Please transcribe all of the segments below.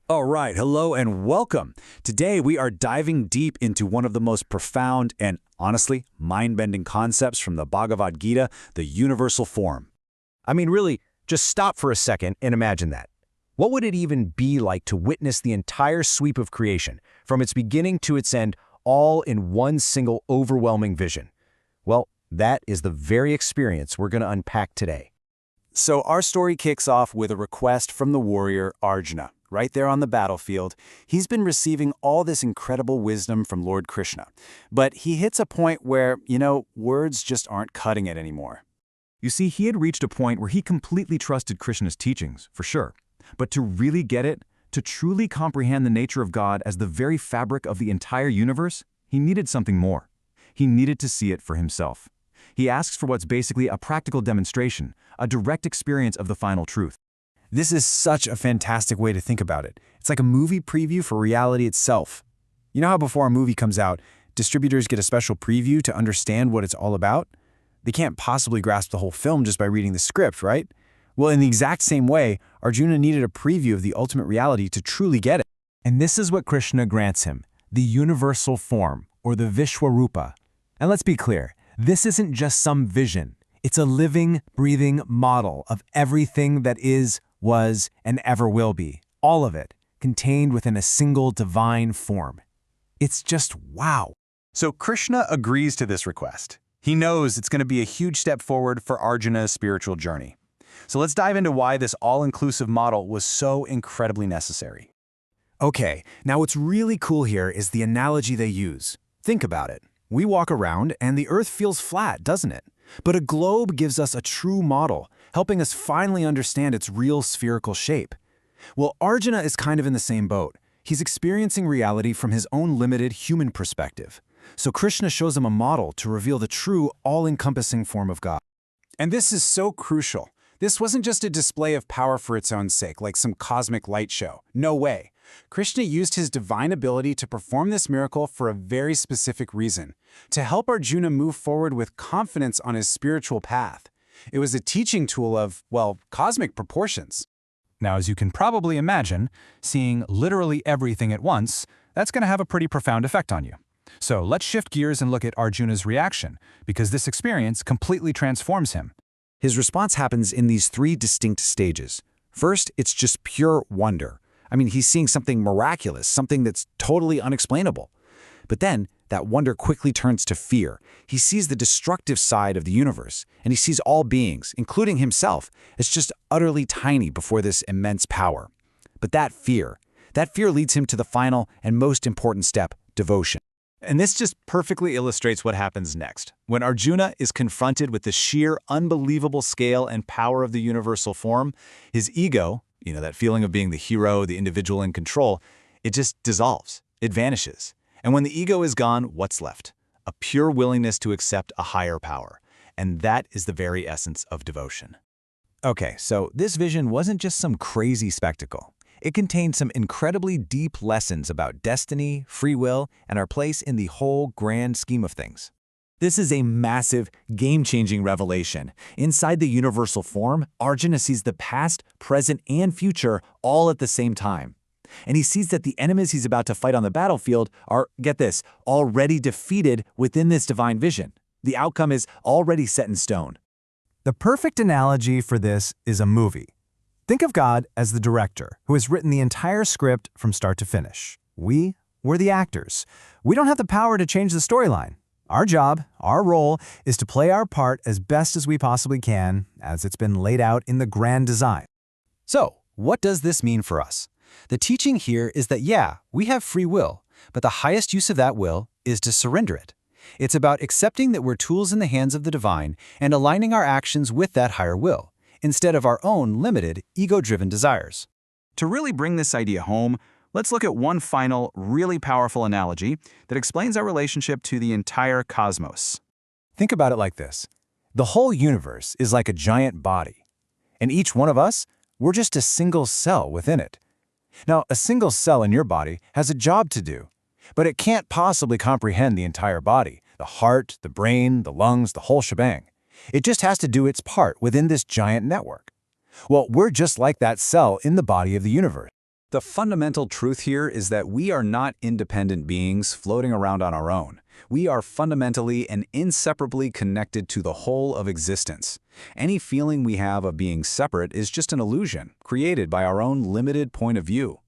All right, hello and welcome. Today we are diving deep into one of the most profound and, honestly, mind-bending concepts from the Bhagavad Gita, the universal form. I mean, really, just stop for a second and imagine that. What would it even be like to witness the entire sweep of creation, from its beginning to its end, all in one single overwhelming vision? Well, that is the very experience we're going to unpack today. So our story kicks off with a request from the warrior Arjuna. Right there on the battlefield, he's been receiving all this incredible wisdom from Lord Krishna. But he hits a point where, words just aren't cutting it anymore. You see, he had reached a point where he completely trusted Krishna's teachings, for sure. But to really get it, to truly comprehend the nature of God as the very fabric of the entire universe, he needed something more. He needed to see it for himself. He asks for what's basically a practical demonstration, a direct experience of the final truth. This is such a fantastic way to think about it. It's like a movie preview for reality itself. You know how before a movie comes out, distributors get a special preview to understand what it's all about? They can't possibly grasp the whole film just by reading the script, right? Well, in the exact same way, Arjuna needed a preview of the ultimate reality to truly get it. And this is what Krishna grants him, the universal form, or the Viśvarūpa. And let's be clear, this isn't just some vision. It's a living, breathing model of everything that is, was, and ever will be, all of it, contained within a single divine form. It's just wow. So Krishna agrees to this request. He knows it's going to be a huge step forward for Arjuna's spiritual journey. So let's dive into why this all-inclusive model was so incredibly necessary. Okay, now what's really cool here is the analogy they use. Think about it. We walk around and the Earth feels flat, doesn't it? But a globe gives us a true model, helping us finally understand its real spherical shape. Well, Arjuna is kind of in the same boat. He's experiencing reality from his own limited human perspective. So Krishna shows him a model to reveal the true, all-encompassing form of God. And this is so crucial. This wasn't just a display of power for its own sake, like some cosmic light show. No way. Krishna used his divine ability to perform this miracle for a very specific reason, to help Arjuna move forward with confidence on his spiritual path. It was a teaching tool of, cosmic proportions. Now, as you can probably imagine, seeing literally everything at once, that's going to have a pretty profound effect on you. So let's shift gears and look at Arjuna's reaction, because this experience completely transforms him. His response happens in these three distinct stages. First, it's just pure wonder. I mean, he's seeing something miraculous, something that's totally unexplainable. But then, that wonder quickly turns to fear. He sees the destructive side of the universe, and he sees all beings, including himself, as just utterly tiny before this immense power. But that fear leads him to the final and most important step, devotion. And this just perfectly illustrates what happens next. When Arjuna is confronted with the sheer, unbelievable scale and power of the universal form, his ego, that feeling of being the hero, the individual in control, it just dissolves. It vanishes. And when the ego is gone, what's left? A pure willingness to accept a higher power. And that is the very essence of devotion. Okay, so this vision wasn't just some crazy spectacle. It contained some incredibly deep lessons about destiny, free will, and our place in the whole grand scheme of things. This is a massive, game-changing revelation. Inside the universal form, Arjuna sees the past, present, and future all at the same time. And he sees that the enemies he's about to fight on the battlefield are, get this, already defeated within this divine vision. The outcome is already set in stone. The perfect analogy for this is a movie. Think of God as the director who has written the entire script from start to finish. We're the actors. We don't have the power to change the storyline. Our job, our role, is to play our part as best as we possibly can, as it's been laid out in the grand design. So, what does this mean for us? The teaching here is that, we have free will, but the highest use of that will is to surrender it. It's about accepting that we're tools in the hands of the divine and aligning our actions with that higher will, instead of our own limited, ego-driven desires. To really bring this idea home, let's look at one final, really powerful analogy that explains our relationship to the entire cosmos. Think about it like this. The whole universe is like a giant body, and each one of us, we're just a single cell within it. Now, a single cell in your body has a job to do, but it can't possibly comprehend the entire body, the heart, the brain, the lungs, the whole shebang. It just has to do its part within this giant network. Well, we're just like that cell in the body of the universe. The fundamental truth here is that we are not independent beings floating around on our own. We are fundamentally and inseparably connected to the whole of existence. Any feeling we have of being separate is just an illusion, created by our own limited point of view.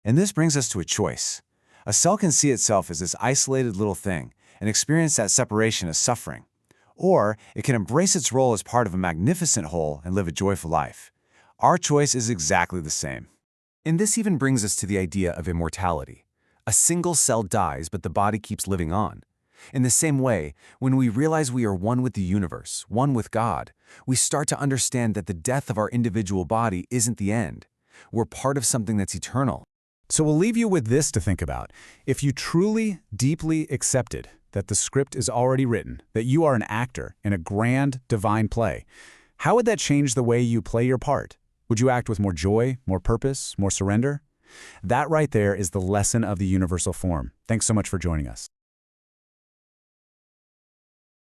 And this brings us to a choice. A cell can see itself as this isolated little thing and experience that separation as suffering. Or it can embrace its role as part of a magnificent whole and live a joyful life. Our choice is exactly the same. And this even brings us to the idea of immortality. A single cell dies, but the body keeps living on. In the same way, when we realize we are one with the universe, one with God, we start to understand that the death of our individual body isn't the end. We're part of something that's eternal. So we'll leave you with this to think about. If you truly, deeply accepted that the script is already written, that you are an actor in a grand, divine play, how would that change the way you play your part? Would you act with more joy, more purpose, more surrender? That right there is the lesson of the universal form. Thanks so much for joining us.